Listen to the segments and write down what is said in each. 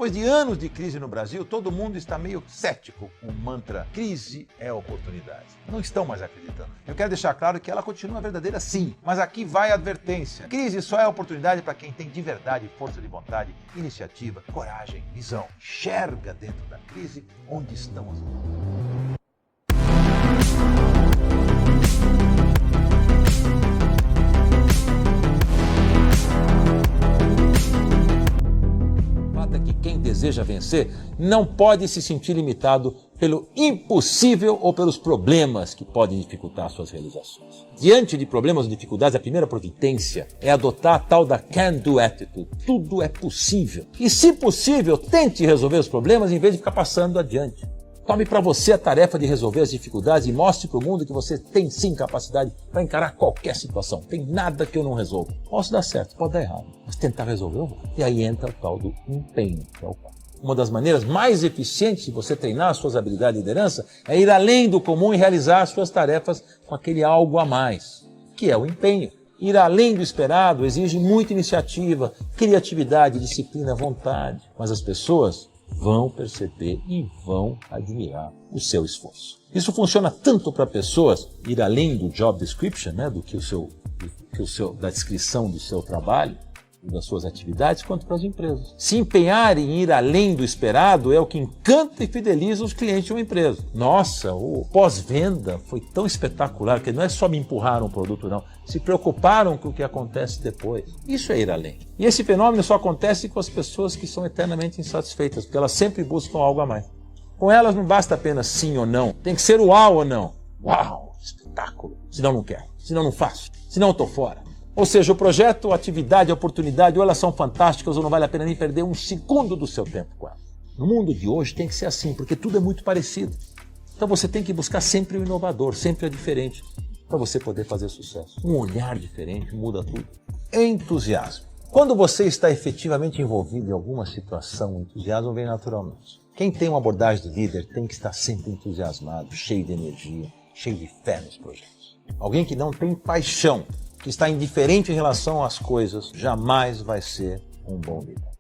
Depois de anos de crise no Brasil, todo mundo está meio cético com o mantra crise é oportunidade. Não estão mais acreditando. Eu quero deixar claro que ela continua verdadeira sim, mas aqui vai a advertência. Crise só é oportunidade para quem tem de verdade força de vontade, iniciativa, coragem, visão. Enxerga dentro da crise onde estão as oportunidades. Quem deseja vencer não pode se sentir limitado pelo impossível ou pelos problemas que podem dificultar suas realizações. Diante de problemas ou dificuldades, a primeira providência é adotar a tal da can-do attitude. Tudo é possível. E, se possível, tente resolver os problemas em vez de ficar passando adiante. Tome para você a tarefa de resolver as dificuldades e mostre para o mundo que você tem sim capacidade para encarar qualquer situação. Tem nada que eu não resolva. Posso dar certo, pode dar errado, mas tentar resolver eu vou. E aí entra o tal do empenho, que é o qual. Uma das maneiras mais eficientes de você treinar as suas habilidades de liderança é ir além do comum e realizar as suas tarefas com aquele algo a mais, que é o empenho. Ir além do esperado exige muita iniciativa, criatividade, disciplina, vontade. Mas as pessoas vão perceber e vão admirar o seu esforço. Isso funciona tanto para pessoas ir além do job description, né, da descrição do seu trabalho e das suas atividades, quanto para as empresas. Se empenhar em ir além do esperado é o que encanta e fideliza os clientes de uma empresa. Nossa, o pós-venda foi tão espetacular que não é só me empurraram o produto, não. Se preocuparam com o que acontece depois. Isso é ir além. E esse fenômeno só acontece com as pessoas que são eternamente insatisfeitas, porque elas sempre buscam algo a mais. Com elas não basta apenas sim ou não, tem que ser uau ou não. Uau, espetáculo. Senão não quero, senão não faço, senão eu estou fora. Ou seja, o projeto, a atividade, a oportunidade, ou elas são fantásticas ou não vale a pena nem perder um segundo do seu tempo com elas. No mundo de hoje tem que ser assim, porque tudo é muito parecido. Então você tem que buscar sempre o inovador, sempre o diferente, para você poder fazer sucesso. Um olhar diferente muda tudo. Entusiasmo. Quando você está efetivamente envolvido em alguma situação, o entusiasmo vem naturalmente. Quem tem uma abordagem de líder tem que estar sempre entusiasmado, cheio de energia, cheio de fé nos projetos. Alguém que não tem paixão, que está indiferente em relação às coisas, jamais vai ser um bom líder.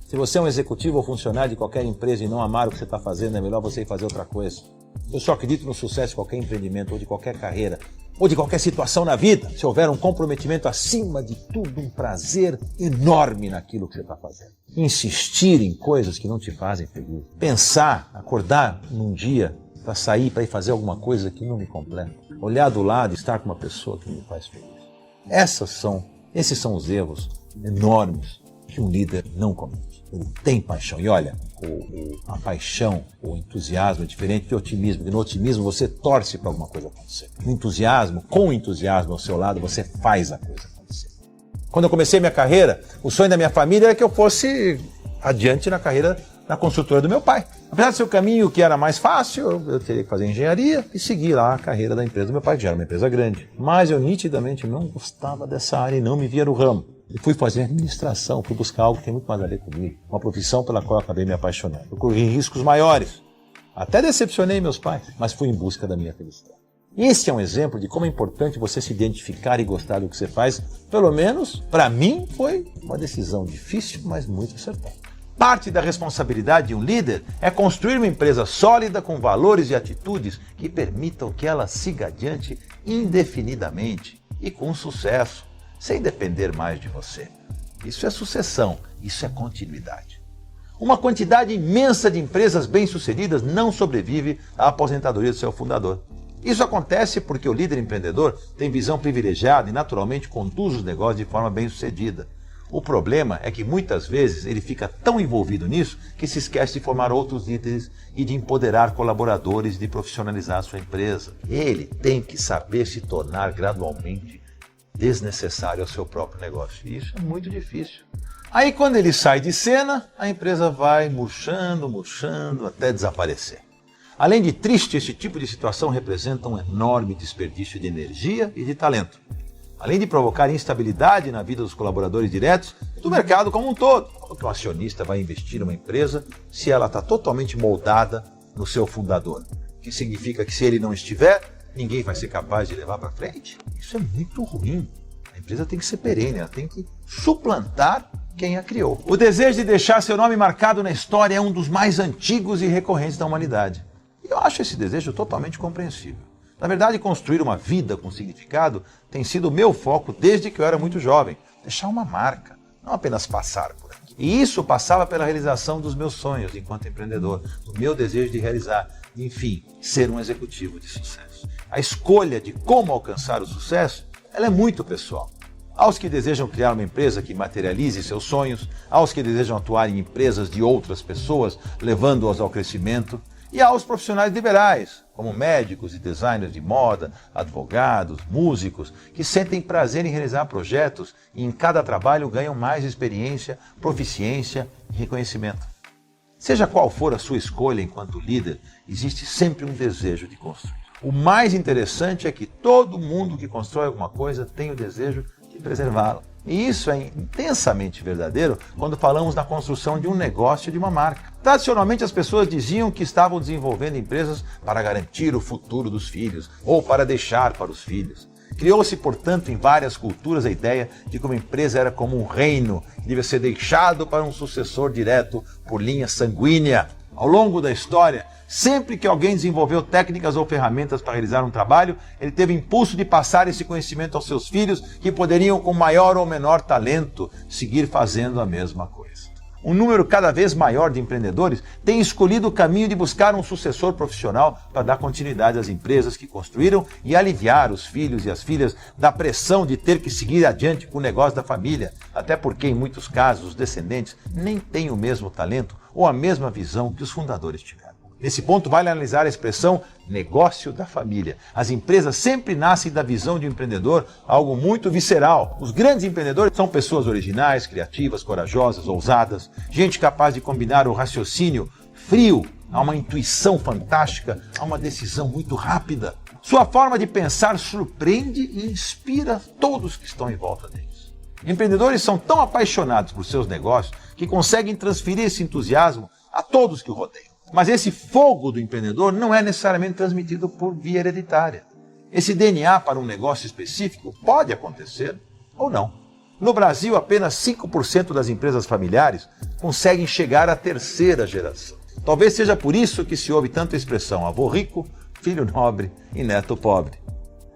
Se você é um executivo ou funcionário de qualquer empresa e não amar o que você está fazendo, é melhor você ir fazer outra coisa. Eu só acredito no sucesso de qualquer empreendimento ou de qualquer carreira, ou de qualquer situação na vida, se houver um comprometimento acima de tudo, um prazer enorme naquilo que você está fazendo. Insistir em coisas que não te fazem feliz. Pensar, acordar num dia para sair, para ir fazer alguma coisa que não me completa. Olhar do lado e estar com uma pessoa que me faz feliz. Esses são os erros enormes que um líder não comete. Ele tem paixão. E olha, a paixão, o entusiasmo é diferente de otimismo. E no otimismo você torce para alguma coisa acontecer. No entusiasmo, com o entusiasmo ao seu lado, você faz a coisa acontecer. Quando eu comecei minha carreira, o sonho da minha família era que eu fosse adiante na carreira na construtora do meu pai. Apesar de ser o caminho que era mais fácil, eu teria que fazer engenharia e seguir lá a carreira da empresa do meu pai, que já era uma empresa grande. Mas eu nitidamente não gostava dessa área e não me via no ramo. E fui fazer administração, fui buscar algo que tem muito mais a ver comigo. Uma profissão pela qual eu acabei me apaixonando. Eu corri riscos maiores. Até decepcionei meus pais, mas fui em busca da minha felicidade. Esse é um exemplo de como é importante você se identificar e gostar do que você faz. Pelo menos, para mim, foi uma decisão difícil, mas muito acertada. Parte da responsabilidade de um líder é construir uma empresa sólida com valores e atitudes que permitam que ela siga adiante indefinidamente e com sucesso, sem depender mais de você. Isso é sucessão, isso é continuidade. Uma quantidade imensa de empresas bem-sucedidas não sobrevive à aposentadoria do seu fundador. Isso acontece porque o líder empreendedor tem visão privilegiada e naturalmente conduz os negócios de forma bem-sucedida. O problema é que muitas vezes ele fica tão envolvido nisso que se esquece de formar outros líderes e de empoderar colaboradores e de profissionalizar a sua empresa. Ele tem que saber se tornar gradualmente desnecessário ao seu próprio negócio. E isso é muito difícil. Aí quando ele sai de cena, a empresa vai murchando até desaparecer. Além de triste, esse tipo de situação representa um enorme desperdício de energia e de talento. Além de provocar instabilidade na vida dos colaboradores diretos e do mercado como um todo. Como que um acionista vai investir numa empresa se ela está totalmente moldada no seu fundador? O que significa que se ele não estiver, ninguém vai ser capaz de levar para frente? Isso é muito ruim. A empresa tem que ser perene, ela tem que suplantar quem a criou. O desejo de deixar seu nome marcado na história é um dos mais antigos e recorrentes da humanidade. E eu acho esse desejo totalmente compreensível. Na verdade, construir uma vida com significado tem sido o meu foco desde que eu era muito jovem. Deixar uma marca, não apenas passar por aqui. E isso passava pela realização dos meus sonhos enquanto empreendedor, do meu desejo de realizar, enfim, ser um executivo de sucesso. A escolha de como alcançar o sucesso, ela é muito pessoal. Aos que desejam criar uma empresa que materialize seus sonhos, aos que desejam atuar em empresas de outras pessoas, levando-as ao crescimento, e aos profissionais liberais, como médicos e designers de moda, advogados, músicos, que sentem prazer em realizar projetos e em cada trabalho ganham mais experiência, proficiência e reconhecimento. Seja qual for a sua escolha enquanto líder, existe sempre um desejo de construir. O mais interessante é que todo mundo que constrói alguma coisa tem o desejo de preservá-la. E isso é intensamente verdadeiro quando falamos na construção de um negócio, de uma marca. Tradicionalmente, as pessoas diziam que estavam desenvolvendo empresas para garantir o futuro dos filhos ou para deixar para os filhos. Criou-se, portanto, em várias culturas a ideia de que uma empresa era como um reino que devia ser deixado para um sucessor direto por linha sanguínea. Ao longo da história, sempre que alguém desenvolveu técnicas ou ferramentas para realizar um trabalho, ele teve impulso de passar esse conhecimento aos seus filhos, que poderiam, com maior ou menor talento, seguir fazendo a mesma coisa. Um número cada vez maior de empreendedores tem escolhido o caminho de buscar um sucessor profissional para dar continuidade às empresas que construíram e aliviar os filhos e as filhas da pressão de ter que seguir adiante com o negócio da família, até porque, em muitos casos, os descendentes nem têm o mesmo talento ou a mesma visão que os fundadores tiveram. Nesse ponto, vale analisar a expressão negócio da família. As empresas sempre nascem da visão de um empreendedor, algo muito visceral. Os grandes empreendedores são pessoas originais, criativas, corajosas, ousadas, gente capaz de combinar o raciocínio frio a uma intuição fantástica, a uma decisão muito rápida. Sua forma de pensar surpreende e inspira todos que estão em volta deles. Empreendedores são tão apaixonados por seus negócios que conseguem transferir esse entusiasmo a todos que o rodeiam. Mas esse fogo do empreendedor não é necessariamente transmitido por via hereditária. Esse DNA para um negócio específico pode acontecer ou não. No Brasil, apenas 5% das empresas familiares conseguem chegar à terceira geração. Talvez seja por isso que se ouve tanto a expressão avô rico, filho nobre e neto pobre.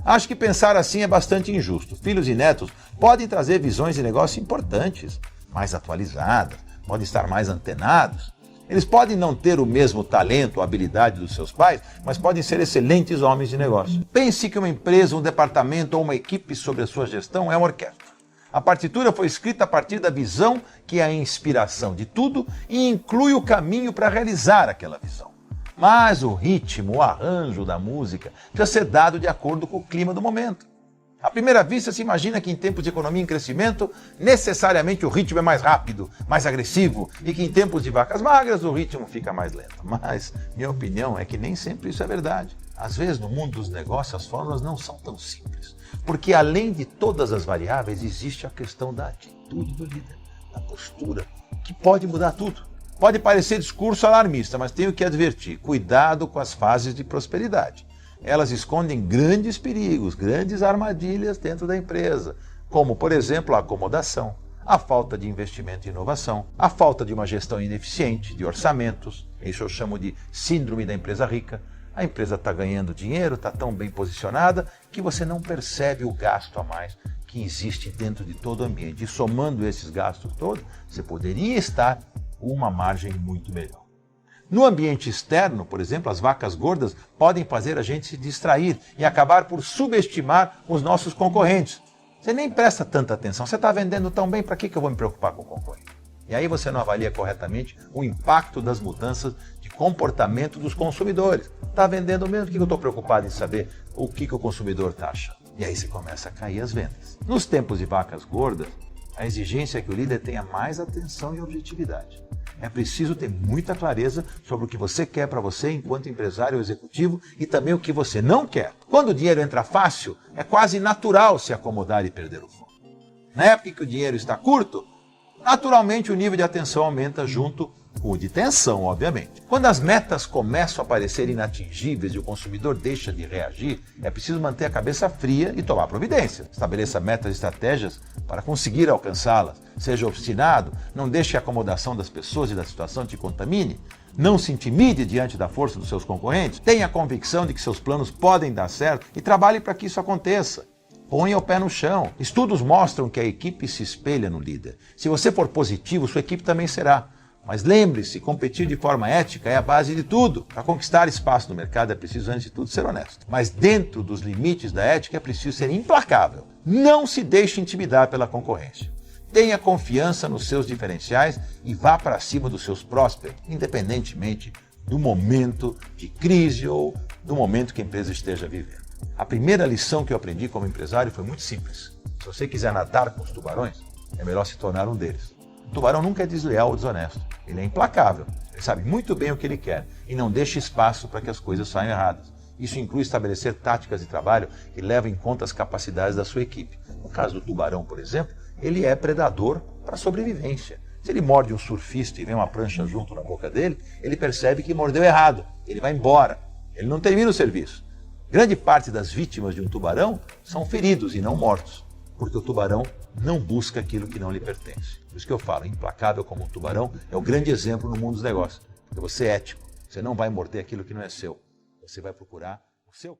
Acho que pensar assim é bastante injusto. Filhos e netos podem trazer visões de negócio importantes, mais atualizadas, podem estar mais antenados. Eles podem não ter o mesmo talento ou habilidade dos seus pais, mas podem ser excelentes homens de negócio. Pense que uma empresa, um departamento ou uma equipe sobre a sua gestão é uma orquestra. A partitura foi escrita a partir da visão, que é a inspiração de tudo, e inclui o caminho para realizar aquela visão. Mas o ritmo, o arranjo da música precisa ser dado de acordo com o clima do momento. À primeira vista, se imagina que em tempos de economia em crescimento, necessariamente o ritmo é mais rápido, mais agressivo, e que em tempos de vacas magras o ritmo fica mais lento. Mas minha opinião é que nem sempre isso é verdade. Às vezes, no mundo dos negócios, as fórmulas não são tão simples. Porque além de todas as variáveis, existe a questão da atitude do líder, da postura, que pode mudar tudo. Pode parecer discurso alarmista, mas tenho que advertir, cuidado com as fases de prosperidade. Elas escondem grandes perigos, grandes armadilhas dentro da empresa, como, por exemplo, a acomodação, a falta de investimento em inovação, a falta de uma gestão ineficiente de orçamentos, isso eu chamo de síndrome da empresa rica. A empresa está ganhando dinheiro, está tão bem posicionada, que você não percebe o gasto a mais que existe dentro de todo o ambiente. E somando esses gastos todos, você poderia estar com uma margem muito melhor. No ambiente externo, por exemplo, as vacas gordas podem fazer a gente se distrair e acabar por subestimar os nossos concorrentes. Você nem presta tanta atenção. Você está vendendo tão bem, para que eu vou me preocupar com o concorrente? E aí você não avalia corretamente o impacto das mudanças de comportamento dos consumidores. Está vendendo mesmo? Por que eu estou preocupado em saber o que o consumidor está achando? E aí você começa a cair as vendas. Nos tempos de vacas gordas, a exigência é que o líder tenha mais atenção e objetividade. É preciso ter muita clareza sobre o que você quer para você enquanto empresário ou executivo e também o que você não quer. Quando o dinheiro entra fácil, é quase natural se acomodar e perder o foco. Na época em que o dinheiro está curto, naturalmente o nível de atenção aumenta junto O de tensão, obviamente. Quando as metas começam a parecer inatingíveis e o consumidor deixa de reagir, é preciso manter a cabeça fria e tomar providência. Estabeleça metas e estratégias para conseguir alcançá-las. Seja obstinado, não deixe a acomodação das pessoas e da situação te contamine. Não se intimide diante da força dos seus concorrentes. Tenha a convicção de que seus planos podem dar certo e trabalhe para que isso aconteça. Ponha o pé no chão. Estudos mostram que a equipe se espelha no líder. Se você for positivo, sua equipe também será. Mas lembre-se, competir de forma ética é a base de tudo. Para conquistar espaço no mercado é preciso, antes de tudo, ser honesto. Mas dentro dos limites da ética é preciso ser implacável. Não se deixe intimidar pela concorrência. Tenha confiança nos seus diferenciais e vá para cima dos seus prósperos, independentemente do momento de crise ou do momento que a empresa esteja vivendo. A primeira lição que eu aprendi como empresário foi muito simples. Se você quiser nadar com os tubarões, é melhor se tornar um deles. O tubarão nunca é desleal ou desonesto. Ele é implacável. Ele sabe muito bem o que ele quer e não deixa espaço para que as coisas saiam erradas. Isso inclui estabelecer táticas de trabalho que levam em conta as capacidades da sua equipe. No caso do tubarão, por exemplo, ele é predador para a sobrevivência. Se ele morde um surfista e vem uma prancha junto na boca dele, ele percebe que mordeu errado. Ele vai embora. Ele não termina o serviço. Grande parte das vítimas de um tubarão são feridos e não mortos, porque o tubarão não busca aquilo que não lhe pertence. Por isso que eu falo, implacável como um tubarão é o grande exemplo no mundo dos negócios. Porque você é ético, você não vai morder aquilo que não é seu. Você vai procurar o seu.